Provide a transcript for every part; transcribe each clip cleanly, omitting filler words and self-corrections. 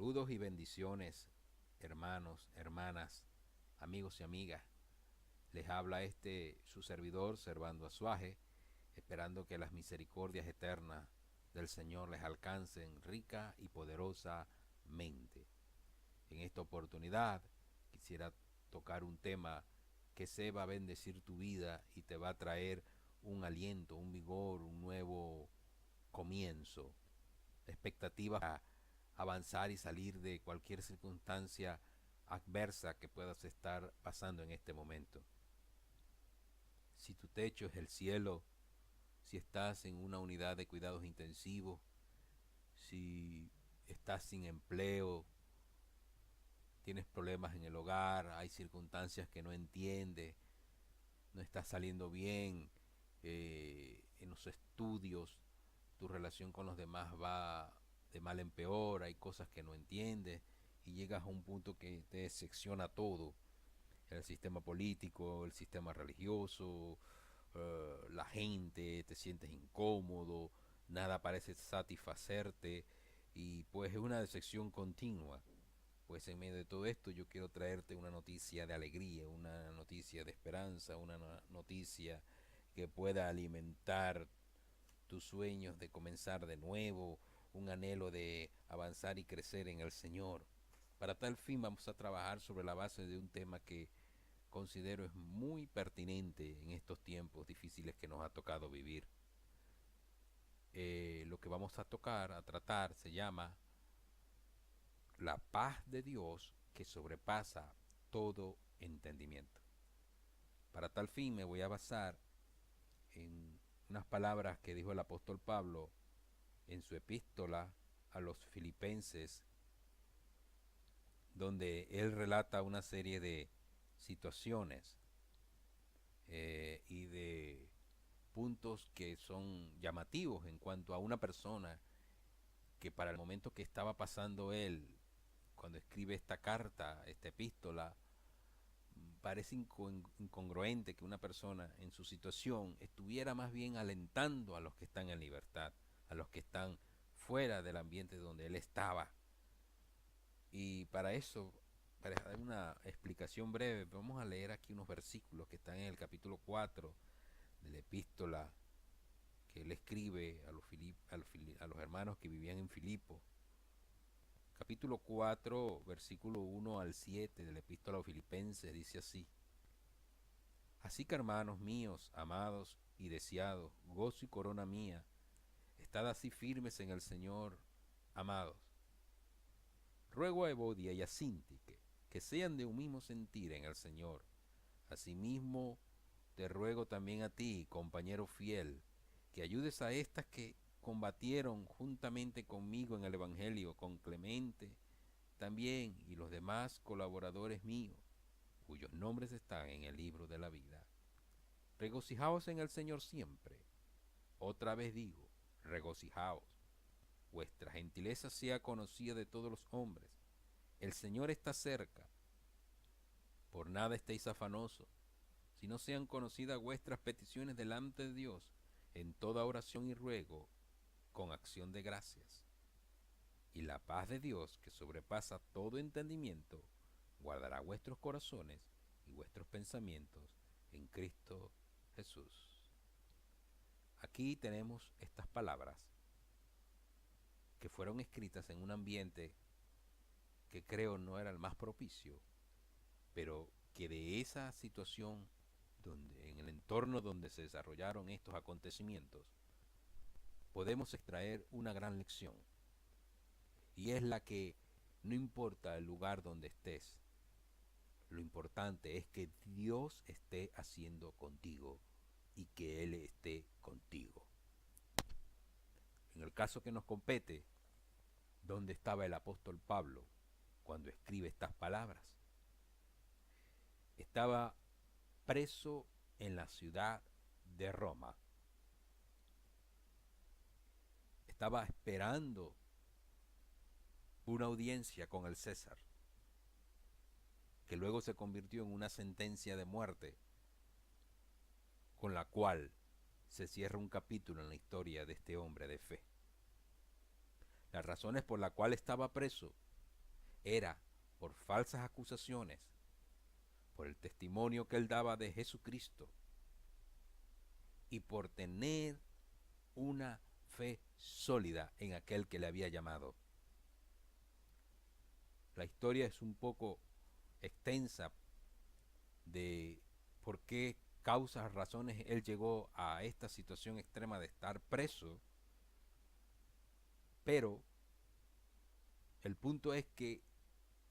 Saludos y bendiciones, hermanos, hermanas, amigos y amigas. Les habla su servidor, Servando Azuaje, esperando que las misericordias eternas del Señor les alcancen rica y poderosamente. En esta oportunidad quisiera tocar un tema que se va a bendecir tu vida y te va a traer un aliento, un vigor, un nuevo comienzo, expectativas para avanzar y salir de cualquier circunstancia adversa que puedas estar pasando en este momento. Si tu techo es el cielo, si estás en una unidad de cuidados intensivos, si estás sin empleo, tienes problemas en el hogar, hay circunstancias que no entiendes, no estás saliendo bien en los estudios, tu relación con los demás va de mal en peor, hay cosas que no entiendes y llegas a un punto que te secciona todo, el sistema político, el sistema religioso, la gente, te sientes incómodo, nada parece satisfacerte y pues es una decepción continua. Pues en medio de todo esto yo quiero traerte una noticia de alegría, una noticia de esperanza, una noticia que pueda alimentar tus sueños de comenzar de nuevo, un anhelo de avanzar y crecer en el Señor. Para tal fin vamos a trabajar sobre la base de un tema que considero es muy pertinente en estos tiempos difíciles que nos ha tocado vivir. Lo que vamos a tratar, se llama la paz de Dios que sobrepasa todo entendimiento. Para tal fin me voy a basar en unas palabras que dijo el apóstol Pablo en su epístola a los filipenses, donde él relata una serie de situaciones y de puntos que son llamativos en cuanto a una persona que para el momento que estaba pasando él, cuando escribe esta carta, esta epístola, parece incongruente que una persona en su situación estuviera más bien alentando a los que están en libertad, a los que están fuera del ambiente donde él estaba. Y para eso, para dar una explicación breve, vamos a leer aquí unos versículos que están en el capítulo 4 de la epístola que él escribe a los hermanos que vivían en Filipo. Capítulo 4, versículo 1 al 7 de la epístola a los filipenses dice así: Así que hermanos míos, amados y deseados, gozo y corona mía, estad así firmes en el Señor, amados. Ruego a Evodia y a Síntique que sean de un mismo sentir en el Señor. Asimismo, te ruego también a ti, compañero fiel, que ayudes a estas que combatieron juntamente conmigo en el Evangelio, con Clemente también y los demás colaboradores míos, cuyos nombres están en el libro de la vida. Regocijaos en el Señor siempre. Otra vez digo, regocijaos. Vuestra gentileza sea conocida de todos los hombres. El Señor está cerca. Por nada estéis afanosos, sino sean conocidas vuestras peticiones delante de Dios en toda oración y ruego, con acción de gracias. Y la paz de Dios, que sobrepasa todo entendimiento, guardará vuestros corazones y vuestros pensamientos en Cristo Jesús. Aquí tenemos estas palabras que fueron escritas en un ambiente que creo no era el más propicio, pero que de esa situación, en el entorno donde se desarrollaron estos acontecimientos, podemos extraer una gran lección. Y es la que no importa el lugar donde estés, lo importante es que Dios esté haciendo contigo y que Él esté contigo. En el caso que nos compete, ¿dónde estaba el apóstol Pablo cuando escribe estas palabras? Estaba preso en la ciudad de Roma. Estaba esperando una audiencia con el César, que luego se convirtió en una sentencia de muerte, con la cual se cierra un capítulo en la historia de este hombre de fe. Las razones por las cuales estaba preso era por falsas acusaciones, por el testimonio que él daba de Jesucristo y por tener una fe sólida en aquel que le había llamado. La historia es un poco extensa de por qué causas, razones él llegó a esta situación extrema de estar preso, pero el punto es que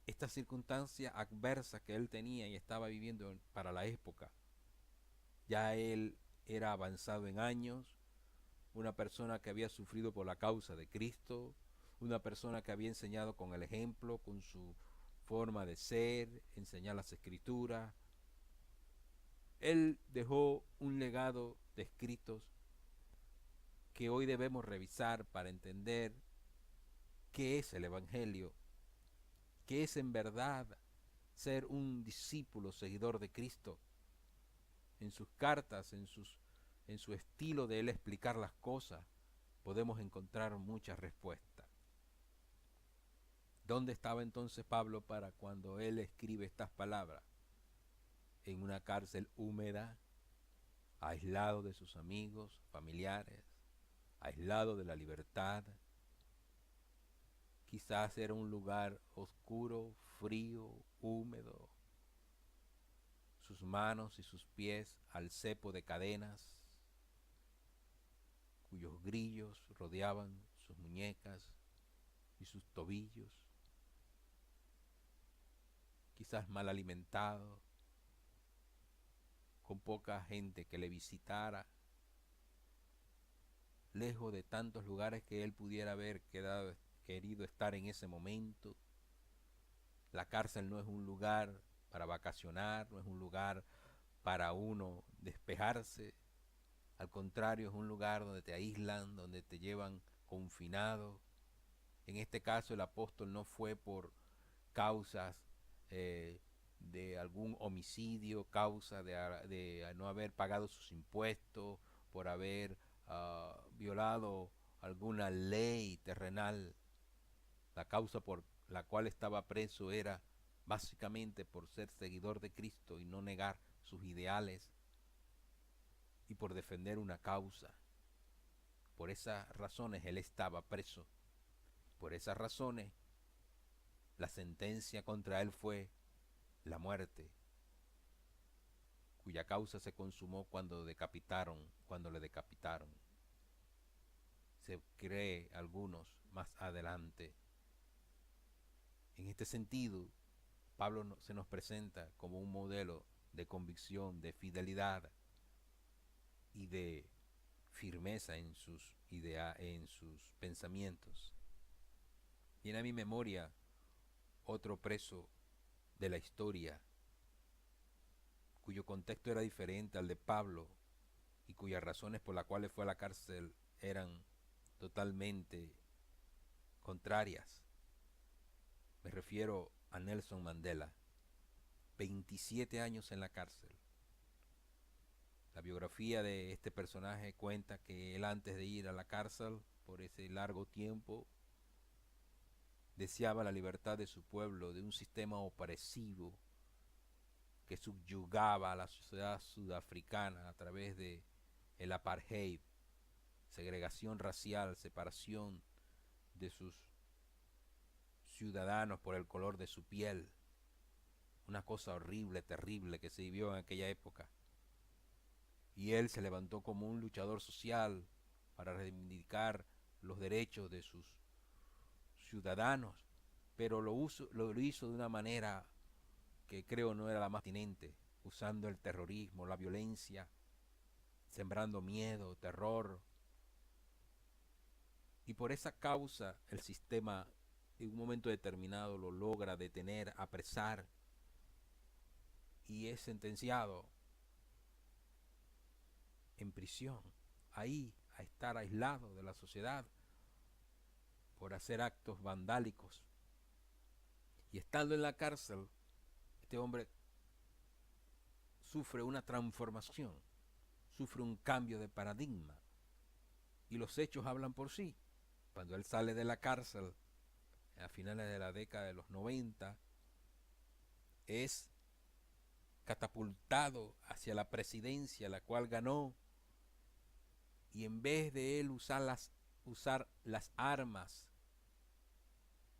esta circunstancia adversa que él tenía y estaba viviendo para la época, ya él era avanzado en años, una persona que había sufrido por la causa de Cristo, una persona que había enseñado con el ejemplo, con su forma de ser, enseñar las escrituras. Él dejó un legado de escritos que hoy debemos revisar para entender qué es el Evangelio, qué es en verdad ser un discípulo, seguidor de Cristo. En sus cartas, en su estilo de él explicar las cosas, podemos encontrar muchas respuestas. ¿Dónde estaba entonces Pablo para cuando él escribe estas palabras? En una cárcel húmeda, aislado de sus amigos, familiares, aislado de la libertad. Quizás era un lugar oscuro, frío, húmedo. Sus manos y sus pies al cepo de cadenas, cuyos grillos rodeaban sus muñecas y sus tobillos. Quizás mal alimentado, con poca gente que le visitara, lejos de tantos lugares que él pudiera haber querido estar en ese momento. La cárcel no es un lugar para vacacionar, no es un lugar para uno despejarse. Al contrario, es un lugar donde te aíslan, donde te llevan confinado. En este caso el apóstol no fue por causas de algún homicidio, causa de no haber pagado sus impuestos, por haber violado alguna ley terrenal. La causa por la cual estaba preso era básicamente por ser seguidor de Cristo y no negar sus ideales y por defender una causa. Por esas razones él estaba preso. Por esas razones la sentencia contra él fue la muerte, cuya causa se consumó cuando le decapitaron. Se cree algunos más adelante. En este sentido, Pablo se nos presenta como un modelo de convicción, de fidelidad y de firmeza en sus pensamientos. Viene a mi memoria otro preso de la historia, cuyo contexto era diferente al de Pablo y cuyas razones por las cuales fue a la cárcel eran totalmente contrarias. Me refiero a Nelson Mandela, 27 años en la cárcel. La biografía de este personaje cuenta que él, antes de ir a la cárcel por ese largo tiempo, deseaba la libertad de su pueblo de un sistema opresivo que subyugaba a la sociedad sudafricana a través de el apartheid, segregación racial, separación de sus ciudadanos por el color de su piel. Una cosa horrible, terrible que se vivió en aquella época. Y él se levantó como un luchador social para reivindicar los derechos de sus ciudadanos, pero lo hizo de una manera que creo no era la más pertinente, usando el terrorismo, la violencia, sembrando miedo, terror. Y por esa causa el sistema en un momento determinado lo logra detener, apresar, y es sentenciado en prisión, ahí, a estar aislado de la sociedad por hacer actos vandálicos. Y estando en la cárcel, este hombre sufre una transformación, sufre un cambio de paradigma, y los hechos hablan por sí. Cuando él sale de la cárcel, a finales de la década de los 90, es catapultado hacia la presidencia, la cual ganó, y en vez de él usar las armas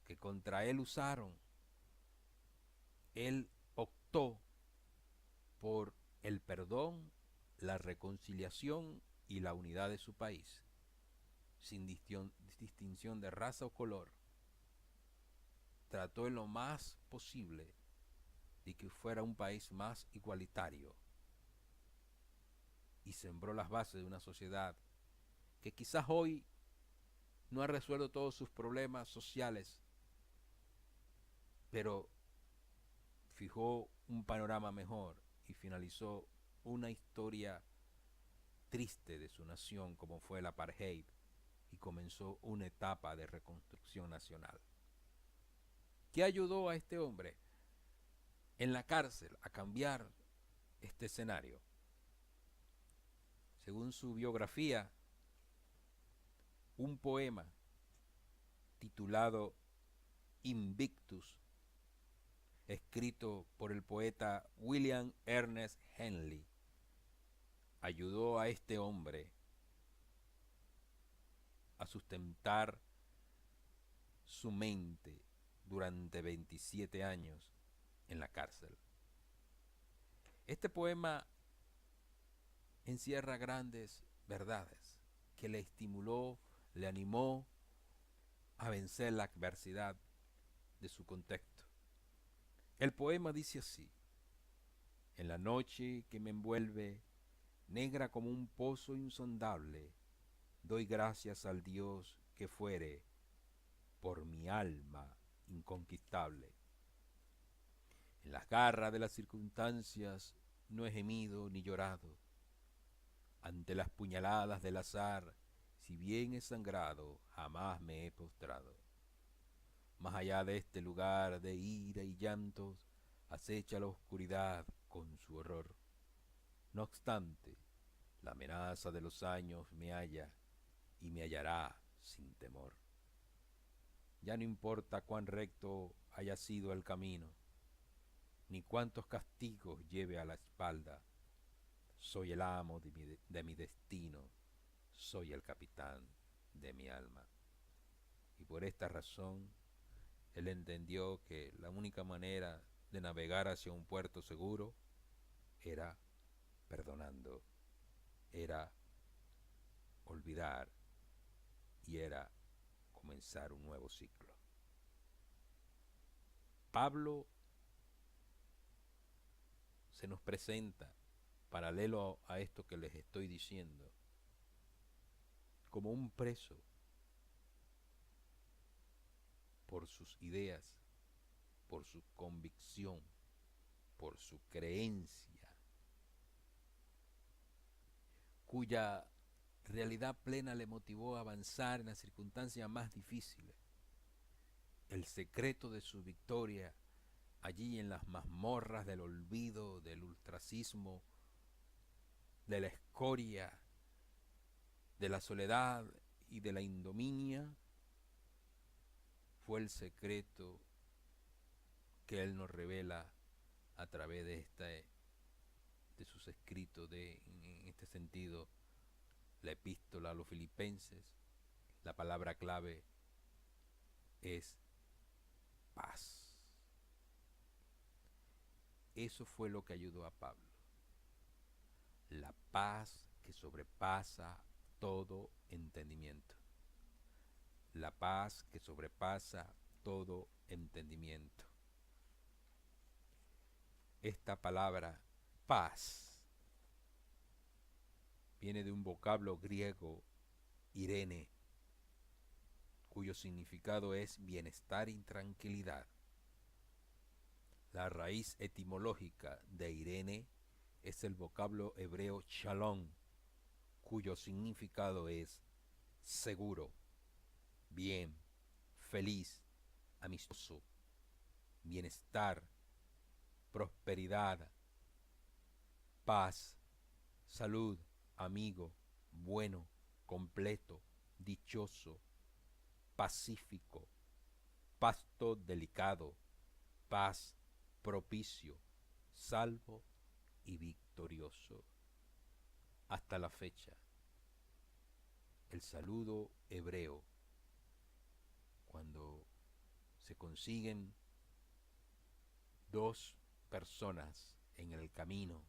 que contra él usaron, él optó por el perdón, la reconciliación y la unidad de su país, sin distinción de raza o color. Trató en lo más posible de que fuera un país más igualitario y sembró las bases de una sociedad que quizás hoy no ha resuelto todos sus problemas sociales, pero fijó un panorama mejor y finalizó una historia triste de su nación como fue el apartheid, y comenzó una etapa de reconstrucción nacional. ¿Qué ayudó a este hombre en la cárcel a cambiar este escenario? Según su biografía, un poema titulado Invictus, escrito por el poeta William Ernest Henley, ayudó a este hombre a sustentar su mente durante 27 años en la cárcel. Este poema encierra grandes verdades que le estimuló, le animó a vencer la adversidad de su contexto. El poema dice así: en la noche que me envuelve, negra como un pozo insondable, doy gracias al Dios que fuere por mi alma inconquistable. En las garras de las circunstancias no he gemido ni llorado. Ante las puñaladas del azar, si bien he sangrado, jamás me he postrado. Más allá de este lugar de ira y llantos, acecha la oscuridad con su horror. No obstante, la amenaza de los años me halla y me hallará sin temor. Ya no importa cuán recto haya sido el camino, ni cuántos castigos lleve a la espalda. Soy el amo de mi destino, soy el capitán de mi alma. Y por esta razón, él entendió que la única manera de navegar hacia un puerto seguro era perdonando, era olvidar y era comenzar un nuevo ciclo. Pablo se nos presenta, paralelo a esto que les estoy diciendo, como un preso por sus ideas, por su convicción, por su creencia, cuya realidad plena le motivó a avanzar en las circunstancias más difíciles. El secreto de su victoria allí en las mazmorras del olvido, del ultracismo, de la escoria, de la soledad y de la indominia, fue el secreto que él nos revela a través de sus escritos, en este sentido, la epístola a los filipenses. La palabra clave es paz. Eso fue lo que ayudó a Pablo. La paz que sobrepasa todo entendimiento. La paz que sobrepasa todo entendimiento. Esta palabra paz viene de un vocablo griego, irene, cuyo significado es bienestar y tranquilidad. La raíz etimológica de irene es el vocablo hebreo shalom, cuyo significado es seguro, bien, feliz, amistoso, bienestar, prosperidad, paz, salud, amigo, bueno, completo, dichoso, pacífico, pasto delicado, paz propicio, salvo y victorioso. Hasta la fecha, el saludo hebreo, cuando se consiguen dos personas en el camino,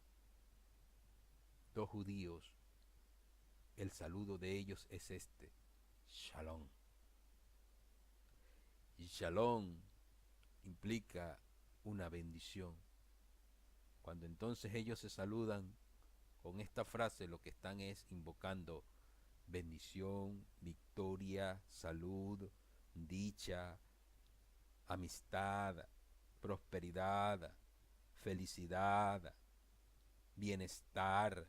dos judíos, el saludo de ellos es este: Shalom. Y Shalom implica una bendición. Cuando entonces ellos se saludan con esta frase, lo que están es invocando bendición, victoria, salud, dicha, amistad, prosperidad, felicidad, bienestar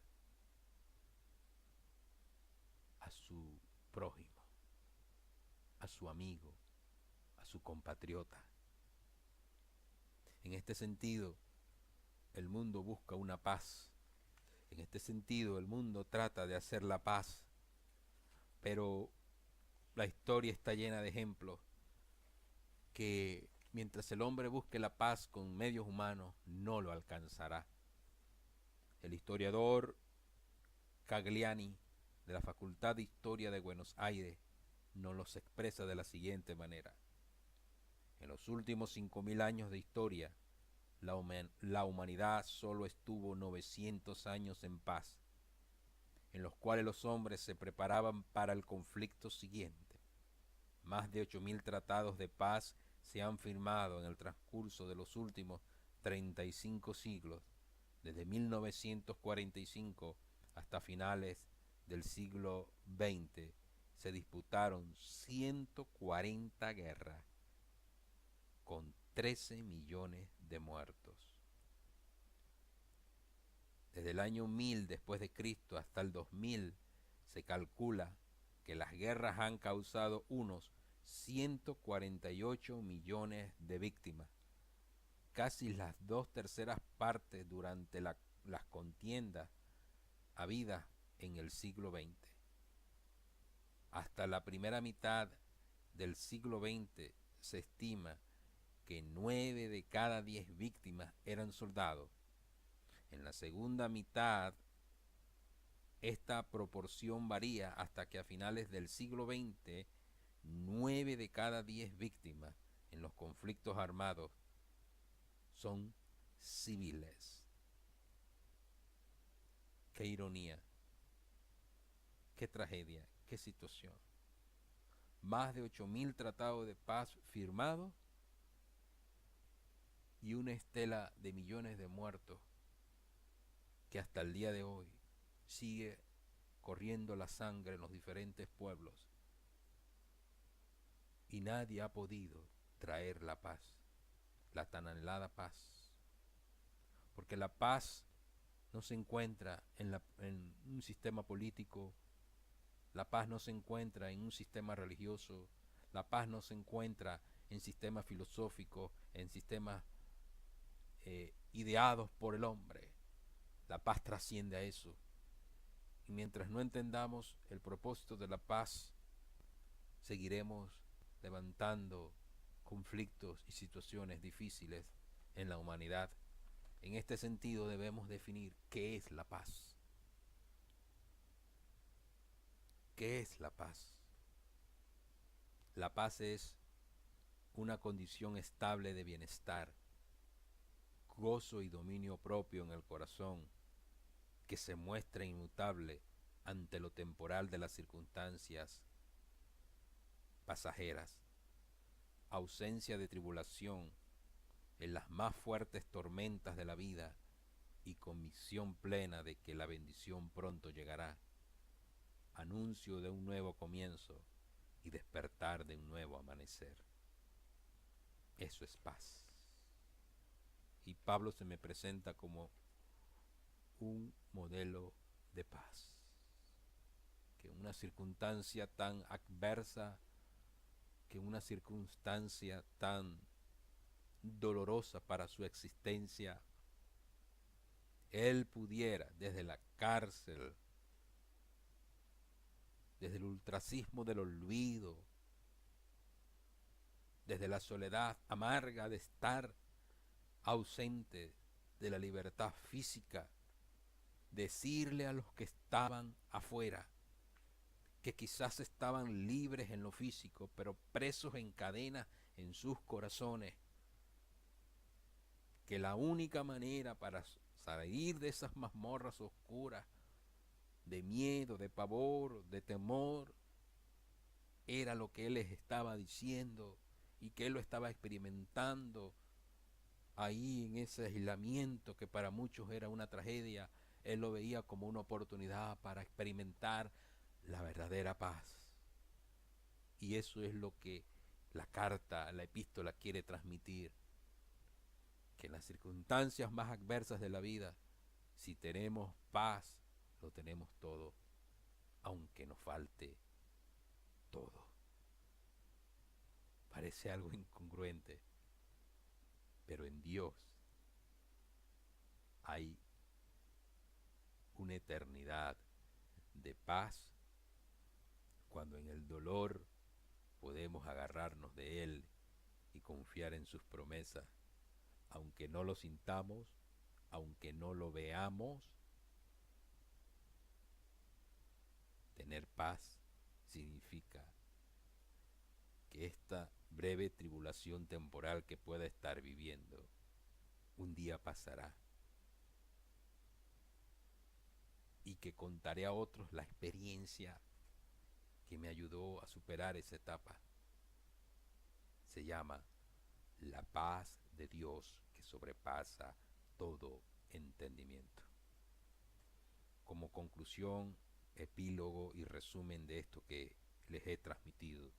a su prójimo, a su amigo, a su compatriota. En este sentido, el mundo busca una paz. En este sentido, el mundo trata de hacer la paz, pero la historia está llena de ejemplos que mientras el hombre busque la paz con medios humanos, no lo alcanzará. El historiador Cagliani, de la Facultad de Historia de Buenos Aires, nos los expresa de la siguiente manera: en los últimos 5000 años de historia, la humanidad solo estuvo 900 años en paz, en los cuales los hombres se preparaban para el conflicto siguiente. Más de 8000 tratados de paz se han firmado en el transcurso de los últimos 35 siglos, desde 1945 hasta finales del siglo XX. Se disputaron 140 guerras con 13 millones de muertos. Desde el año 1000 después de Cristo hasta el 2000 se calcula que las guerras han causado unos 148 millones de víctimas, casi las 2/3 partes durante las contiendas habidas en el siglo XX. Hasta la primera mitad del siglo XX se estima que 9 de cada 10 víctimas eran soldados. En la segunda mitad, esta proporción varía hasta que a finales del siglo XX, 9 de cada 10 víctimas en los conflictos armados son civiles. Qué ironía, qué tragedia, qué situación. Más de 8000 tratados de paz firmados y una estela de millones de muertos que hasta el día de hoy sigue corriendo la sangre en los diferentes pueblos, y nadie ha podido traer la paz, la tan anhelada paz, porque la paz no se encuentra en un sistema político, la paz no se encuentra en un sistema religioso, la paz no se encuentra en sistemas filosóficos, en sistemas ideados por el hombre. La paz trasciende a eso. Y mientras no entendamos el propósito de la paz, seguiremos levantando conflictos y situaciones difíciles en la humanidad. En este sentido debemos definir qué es la paz. ¿Qué es la paz? La paz es una condición estable de bienestar, gozo y dominio propio en el corazón, que se muestra inmutable ante lo temporal de las circunstancias pasajeras, ausencia de tribulación en las más fuertes tormentas de la vida y convicción plena de que la bendición pronto llegará, anuncio de un nuevo comienzo y despertar de un nuevo amanecer. Eso es paz. Y Pablo se me presenta como un modelo de paz, que una circunstancia tan adversa, que una circunstancia tan dolorosa para su existencia, él pudiera desde la cárcel, desde el ostracismo del olvido, desde la soledad amarga de estar ausente de la libertad física, decirle a los que estaban afuera, que quizás estaban libres en lo físico, pero presos en cadenas en sus corazones, que la única manera para salir de esas mazmorras oscuras, de miedo, de pavor, de temor, era lo que él les estaba diciendo y que él lo estaba experimentando ahí en ese aislamiento que para muchos era una tragedia. Él lo veía como una oportunidad para experimentar la verdadera paz. Y eso es lo que la carta, la epístola quiere transmitir, que en las circunstancias más adversas de la vida, si tenemos paz, lo tenemos todo, aunque nos falte todo. Parece algo incongruente, pero en Dios hay una eternidad de paz cuando en el dolor podemos agarrarnos de Él y confiar en sus promesas, aunque no lo sintamos, aunque no lo veamos. Tener paz significa que esta breve tribulación temporal que pueda estar viviendo, un día pasará, y que contaré a otros la experiencia que me ayudó a superar esa etapa. Se llama la paz de Dios que sobrepasa todo entendimiento. Como conclusión, epílogo y resumen de esto que les he transmitido,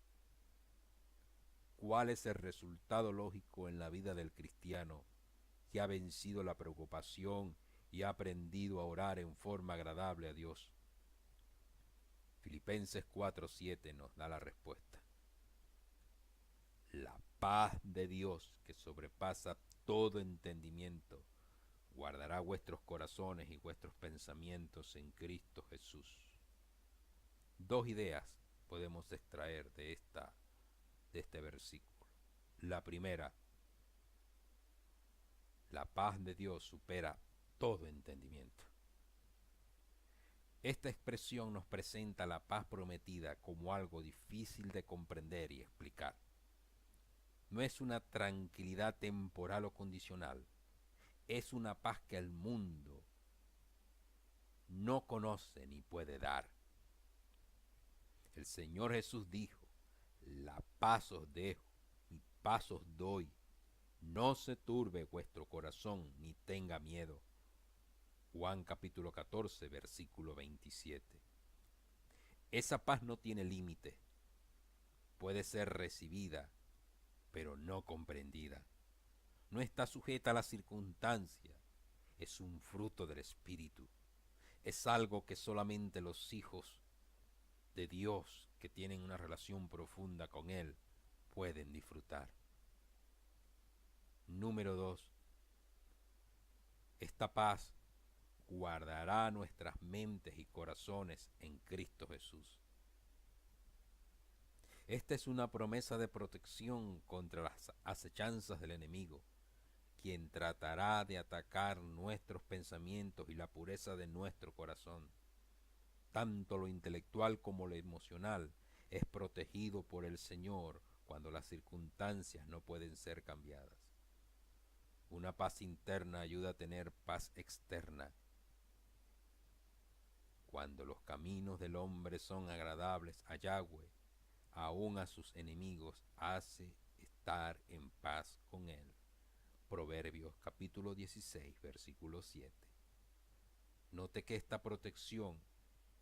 ¿cuál es el resultado lógico en la vida del cristiano que ha vencido la preocupación y ha aprendido a orar en forma agradable a Dios? Filipenses 4:7 nos da la respuesta. La paz de Dios que sobrepasa todo entendimiento guardará vuestros corazones y vuestros pensamientos en Cristo Jesús. Dos ideas podemos extraer de este versículo. La primera, la paz de Dios supera todo entendimiento. Esta expresión nos presenta la paz prometida como algo difícil de comprender y explicar. No es una tranquilidad temporal o condicional, es una paz que el mundo no conoce ni puede dar. El Señor Jesús dijo, la paz os dejo, mi paz os doy. No se turbe vuestro corazón ni tenga miedo. Juan capítulo 14, versículo 27. Esa paz no tiene límite. Puede ser recibida, pero no comprendida. No está sujeta a la circunstancia. Es un fruto del Espíritu. Es algo que solamente los hijos de Dios que tienen una relación profunda con Él pueden disfrutar. Número 2. Esta paz guardará nuestras mentes y corazones en Cristo Jesús. Esta es una promesa de protección contra las acechanzas del enemigo, quien tratará de atacar nuestros pensamientos y la pureza de nuestro corazón. Tanto lo intelectual como lo emocional es protegido por el Señor cuando las circunstancias no pueden ser cambiadas. Una paz interna ayuda a tener paz externa. Cuando los caminos del hombre son agradables a Yahweh, aún a sus enemigos hace estar en paz con él. Proverbios capítulo 16, versículo 7. Note que esta protección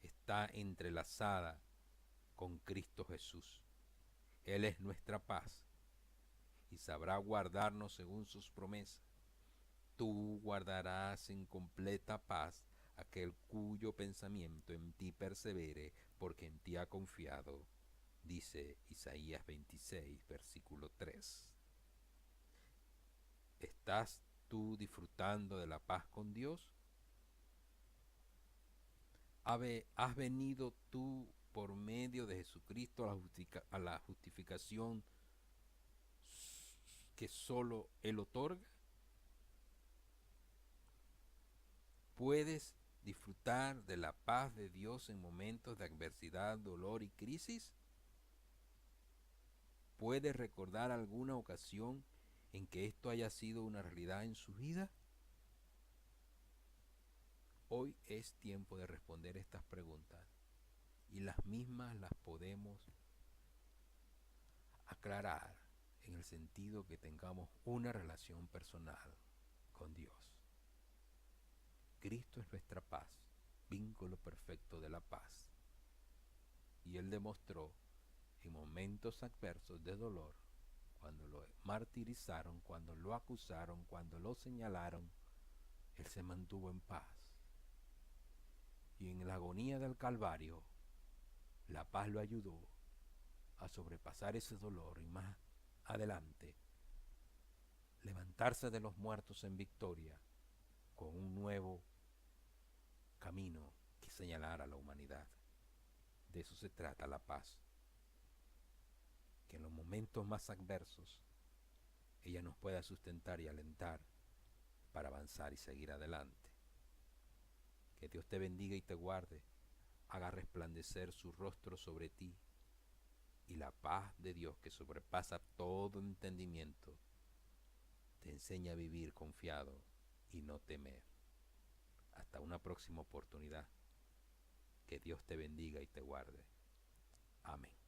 está entrelazada con Cristo Jesús. Él es nuestra paz y sabrá guardarnos según sus promesas. Tú guardarás en completa paz aquel cuyo pensamiento en ti persevere, porque en ti ha confiado, dice Isaías 26, versículo 3. ¿Estás tú disfrutando de la paz con Dios? ¿Has venido tú por medio de Jesucristo a la justificación que solo Él otorga? ¿Puedes disfrutar de la paz de Dios en momentos de adversidad, dolor y crisis? ¿Puedes recordar alguna ocasión en que esto haya sido una realidad en su vida? Hoy es tiempo de responder estas preguntas y las mismas las podemos aclarar en el sentido que tengamos una relación personal con Dios. Cristo es nuestra paz, vínculo perfecto de la paz. Y Él demostró en momentos adversos de dolor, cuando lo martirizaron, cuando lo acusaron, cuando lo señalaron, Él se mantuvo en paz. Y en la agonía del Calvario, la paz lo ayudó a sobrepasar ese dolor y más adelante levantarse de los muertos en victoria con un nuevo camino que señalara a la humanidad. De eso se trata la paz, que en los momentos más adversos ella nos pueda sustentar y alentar para avanzar y seguir adelante. Que Dios te bendiga y te guarde, haga resplandecer su rostro sobre ti, y la paz de Dios, que sobrepasa todo entendimiento, te enseña a vivir confiado y no temer. Hasta una próxima oportunidad. Que Dios te bendiga y te guarde. Amén.